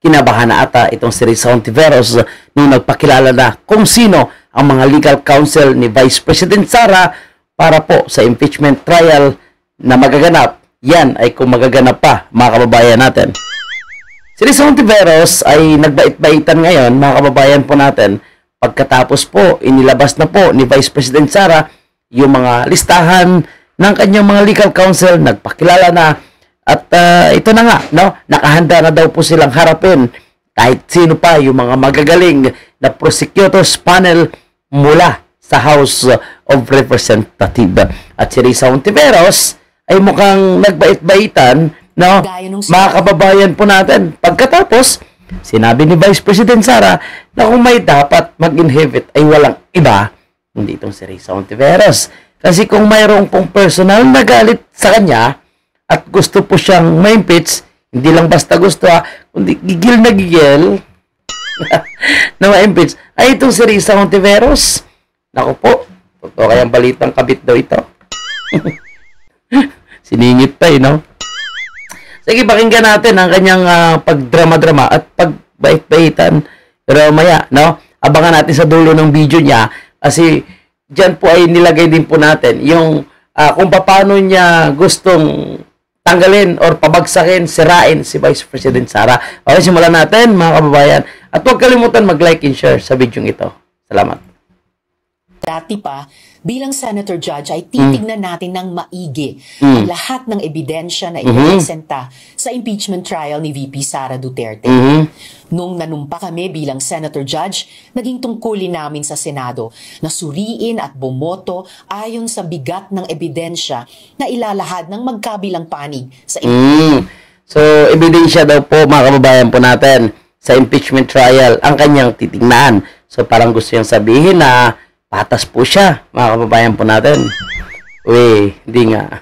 kinabahan na ata itong si Risa Hontiveros nung nagpakilala na kung sino ang mga legal counsel ni Vice President Sara para po sa impeachment trial na magaganap. Yan ay kung magaganap pa, mga kababayan natin. Si Risa Hontiveros ay nagbait-baitan ngayon, mga kababayan po natin, pagkatapos po, inilabas na po ni Vice President Sara yung mga listahan ng kanyang mga legal counsel, nagpakilala na. At ito na nga, no? Nakahanda na daw po silang harapin kahit sino pa yung mga magagaling na prosecutors panel mula sa House of Representatives. At si Risa Hontiveros ay mukhang nagbait-baitan, no? Mga kababayan po natin. Pagkatapos, sinabi ni Vice President Sara na kung may dapat mag-inhibit ay walang iba, hindi itong si Risa Hontiveros. Kasi kung mayroong pong personal na galit sa kanya, at gusto po siyang ma-impeach, hindi lang basta gusto kundi gigil na gigil na ma-impeach, ay itong si Risa Hontiveros. Naku po, totoo kayang balitang kabit daw ito. Siningit pa no? Sige, pakinggan natin ang kanyang pagdrama-drama at pagbait-baitan. Pero maya, no? Abangan natin sa dulo ng video niya kasi dyan po ay nilagay din po natin yung kung paano niya gustong tanggalin or pabagsakin, sirain si Vice President Sara. Okay, simulan natin mga kababayan. At huwag kalimutan mag-like and share sa video ito. Salamat. Dati pa, bilang Senator Judge ay titignan natin ng maigi ang lahat ng ebidensya na ipresenta sa impeachment trial ni VP Sara Duterte. Nung nanumpa kami bilang Senator Judge, naging tungkulin namin sa Senado na suriin at bumoto ayon sa bigat ng ebidensya na ilalahad ng magkabilang panig sa impeachment. So, ebidensya daw po mga kababayan po natin sa impeachment trial ang kanyang titignan. So, parang gusto niyang sabihin na patas po siya, mga kababayan po natin. Uy, hindi nga.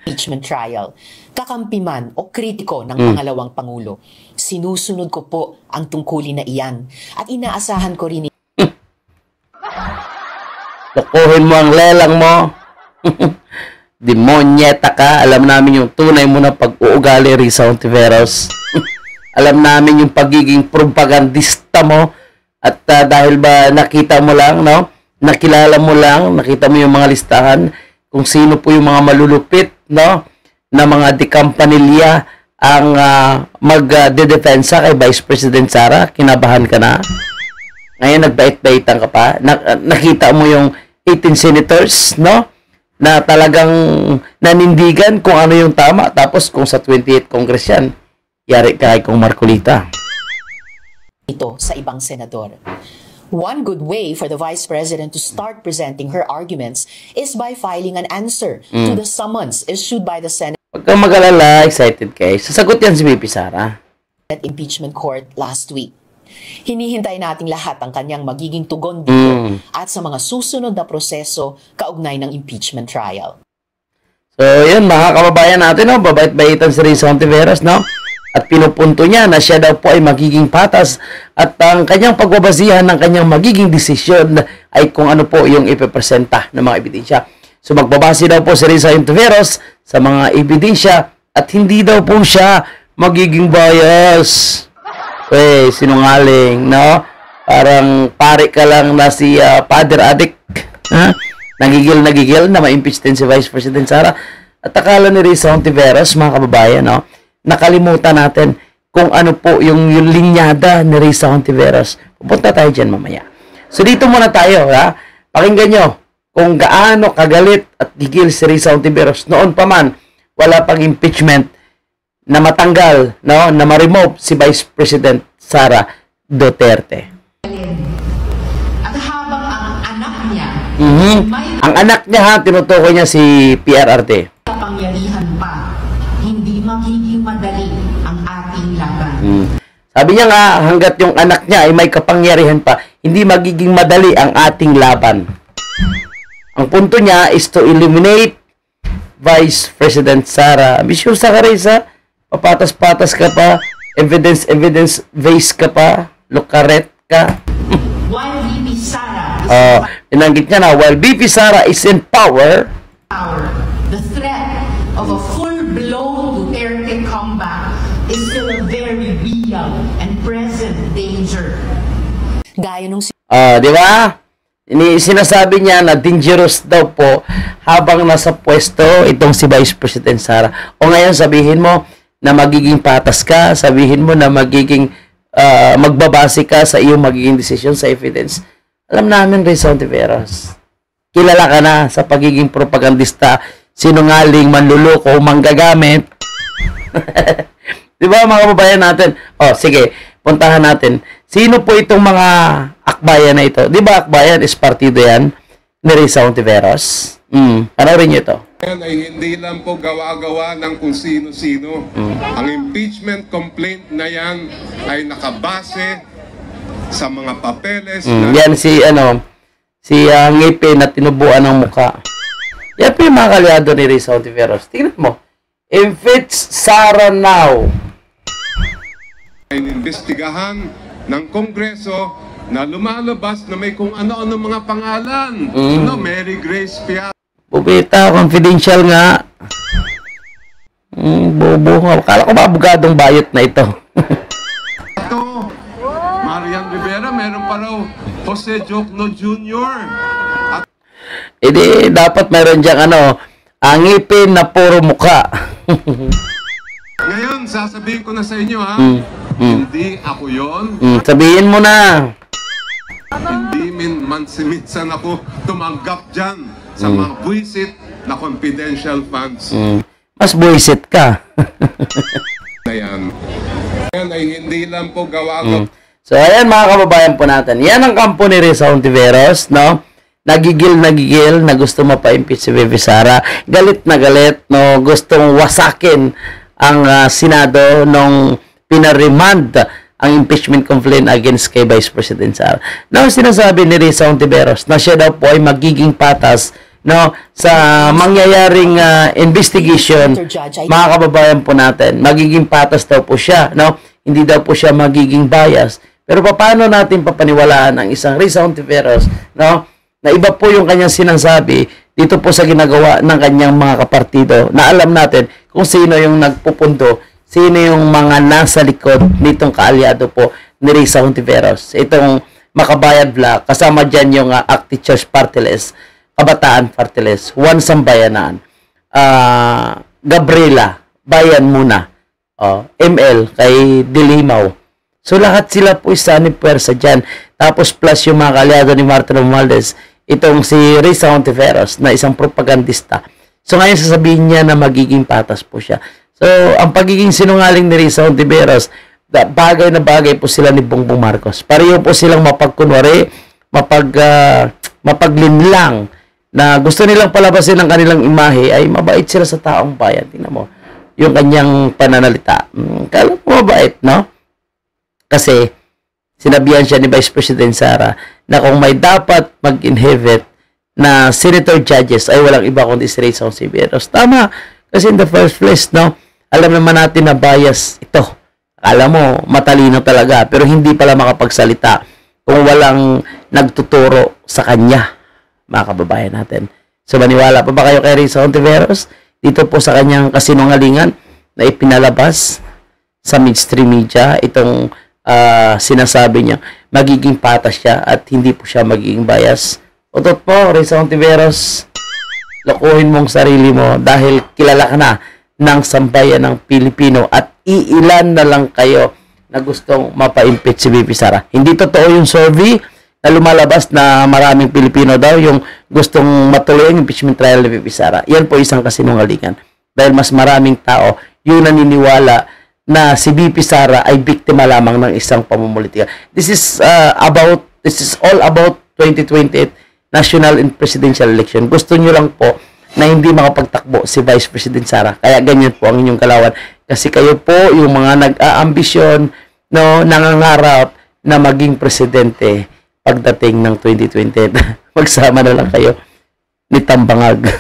Impeachment trial. Kakampi man o kritiko ng pangalawang Pangulo, sinusunod ko po ang tungkulin na iyan at inaasahan ko rin. Lokohin mo ang lelang mo. Demonyeta ka. Alam namin yung tunay mo na pag-uugali, Risa Hontiveros. Alam namin yung pagiging propagandista mo. At dahil ba nakita mo lang, no? Nakilala mo lang, nakita mo yung mga listahan kung sino po yung mga malulupit, no? Na mga dekampanilya ang magdedepensa kay Vice President Sara. Kinabahan ka na. Ngayon nagbait-baitan ka pa. Nakita mo yung 18 senators, no? Na talagang nanindigan kung ano yung tama. Tapos kung sa 28th Congress yan, yari ka kay kong Marcolita. Ito sa ibang senador. One good way for the Vice President to start presenting her arguments is by filing an answer to the summons issued by the Senate. Huwag kang mag-alala, excited kayo. Sasagot yan si VP Sara. At impeachment court last week. Hinihintay nating lahat ang kanyang magiging tugon dito at sa mga susunod na proseso kaugnay ng impeachment trial. So, yun mga kababayan natin, no? Babait-baitan si Risa Hontiveros, no? At pinupunto niya na siya daw po ay magiging patas at ang kanyang pagbabasihan ng kanyang magiging desisyon ay kung ano po yung ipepresenta ng mga ebidensya. So magbabase daw po si Risa Hontiveros sa mga ebidensya at hindi daw po siya magiging bias. Sinungaling, no? Parang pare ka lang na si Father Adik. Ha? Nagigil na ma-impeach din si Vice President Sara. At akala ni Risa Hontiveros, mga kababayan, no? Nakalimutan natin kung ano po yung linyada ni Risa Hontiveros. Pupunta tayo dyan mamaya. So dito muna tayo, ha? Pakinggan nyo kung gaano kagalit at gigil si Risa Hontiveros. Noon pa man, wala pang impeachment na matanggal, no? Na ma-remove si Vice President Sara Duterte. At habang ang anak niya, ang anak niya, ha, tinutukoy niya si PRRT. kapangyarihan pa, hindi magiging madali ang ating laban. Sabi niya nga, hanggat yung anak niya ay may kapangyarihan pa, hindi magiging madali ang ating laban. Ang punto niya is to eliminate Vice President Sara. Ambisyosa ka, Risa. Papatas-patas ka pa. Evidence-based ka pa. Lukaret ka. While VP Sara Pinanggit niya na, while VP Sara is in power, the threat of a full-blown Duterte comeback is still a very real massive danger. Gaya nung Di ba? Sinasabi niya na dangerous daw po habang nasa pwesto itong si Vice President Sara. O ngayon sabihin mo na magiging patas ka, sabihin mo na magiging magbabase ka sa iyong magiging desisyon sa evidence. Alam namin, Risa Ontiveros, kilala ka na sa pagiging propagandista, sinungaling, manluloko, manggagamit. Di ba mga kababayan natin? Sige, puntahan natin. Sino po itong mga akbayan na ito? Di ba akbayan is partido yan ni Risa Ontiveros? Panoorin niyo ito. Yan ay hindi lang po gawa-gawa ng kung sino-sino. Ang impeachment complaint na yan ay nakabase sa mga papeles na... Yan si Ngipin na tinubuan ng muka. Yan po yung mga kalyado ni Risa Ontiveros. Tingnan mo. Impeach Sara now. Inimbestigahan ng Kongreso na lumalabas na may kung ano-ano mga pangalan. Mary Grace Piat. Bubita, confidential nga. Bobo nga. Kala ko ba abogadong bayot na ito? Ito, Marian Rivera, meron pa raw Jose Jokno Jr. Edi, dapat meron diyang angipin na puro muka. Ngayon, sasabihin ko na sa inyo hindi ako yon. Sabihin mo na. Hindi mansiminsan ako tumanggap dyan sa mga buwisit na confidential funds. Mas buwisit ka. Yan ay hindi lang po gawa-gawa. So, ayan mga kababayan po natin. Yan ang kampo ni Risa Ontiveros, no? Nagigil na gusto mapa-impeach si Bibi Sara. Galit na galit, no? Gustong wasakin ang Senado nung pinaremand ang impeachment complaint against kay Vice President Sara. Now, sinasabi ni Risa Ontiveros na siya daw po ay magiging patas, no, sa mangyayaring investigation. Mga kababayan po natin, magiging patas daw po siya, no? Hindi daw po siya magiging bias. Pero paano natin papaniwalaan ang isang Risa Ontiveros, no, na iba po yung kanyang sinasabi dito po sa ginagawa ng kanyang mga kapartido, na alam natin kung sino yung nagpupundo, sino yung mga nasa likod nitong kaalyado po ni Risa Ontiveros. Itong Makabayan Vlog, kasama dyan yung Active Church Party List, Kabataan Party List, Juan Sambayanan, Gabriela, Bayan Muna, ML, kay Dilimaw. So lahat sila po isa ni Puwersa dyan. Tapos plus yung mga kaalyado ni Martin Romualdez, itong si Risa Ontiveros na isang propagandista. So ngayon sasabihin niya na magiging patas po siya. So, ang pagiging sinungaling ni Risa Ontiveros, bagay na bagay po sila ni Bongbong Marcos. Pareho po silang mapagkunwari, mapaglinlang, na gusto nilang palabasin ang kanilang imahe, ay mabait sila sa taong bayan. Tingnan mo, yung kanyang pananalita. Kala mo mabait, no? Kasi, sinabihan siya ni Vice President Sara na kung may dapat mag-inhibit na senator judges, ay walang iba kundi si Risa Ontiveros. Tama, kasi in the first place, no? Alam naman natin na bias ito. Alam mo, matalino talaga, pero hindi pala makapagsalita kung walang nagtuturo sa kanya, mga kababayan natin. So, maniwala pa ba kayo kay Risa Ontiveros? Dito po sa kanyang kasinungalingan na ipinalabas sa mainstream media, itong sinasabi niya, magiging patas siya at hindi po siya magiging bias. Utot po, Risa Ontiveros, lokohin mong sarili mo dahil kilala ka na ng sambayan ng Pilipino at iilan na lang kayo na gustong mapa-impeach si Bibi Sara. Hindi totoo yung survey na lumalabas na maraming Pilipino daw yung gustong matuloy ang impeachment trial ni Bibi Sara. Yan po isang kasinungalingan. Dahil mas maraming tao yung naniniwala na si Bibi Sara ay biktima lamang ng isang pamumulitika. This is all about 2028 national and presidential election. Gusto nyo lang po na hindi makapagtakbo si Vice President Sara. Kaya ganyan po ang inyong kalawan. Kasi kayo po yung mga nag-aambisyon, no, nangangarap na maging presidente pagdating ng 2020. Magsama na lang kayo ni Tambangag.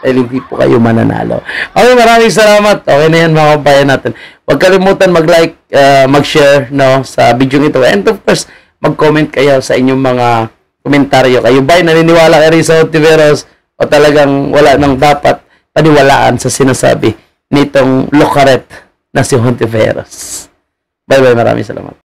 Dahil hindi po kayo mananalo. Okay, maraming salamat. Okay na yan mga kabayan natin. Huwag kalimutan mag-like, mag-share, no, sa video ito. And of course, mag-comment kayo sa inyong mga komentaryo. Kayo ba'y naniniwala kay Risa Ontiveros o talagang wala nang dapat paniwalaan sa sinasabi nitong lokaret na si Ontiveros? Bye-bye, maraming salamat.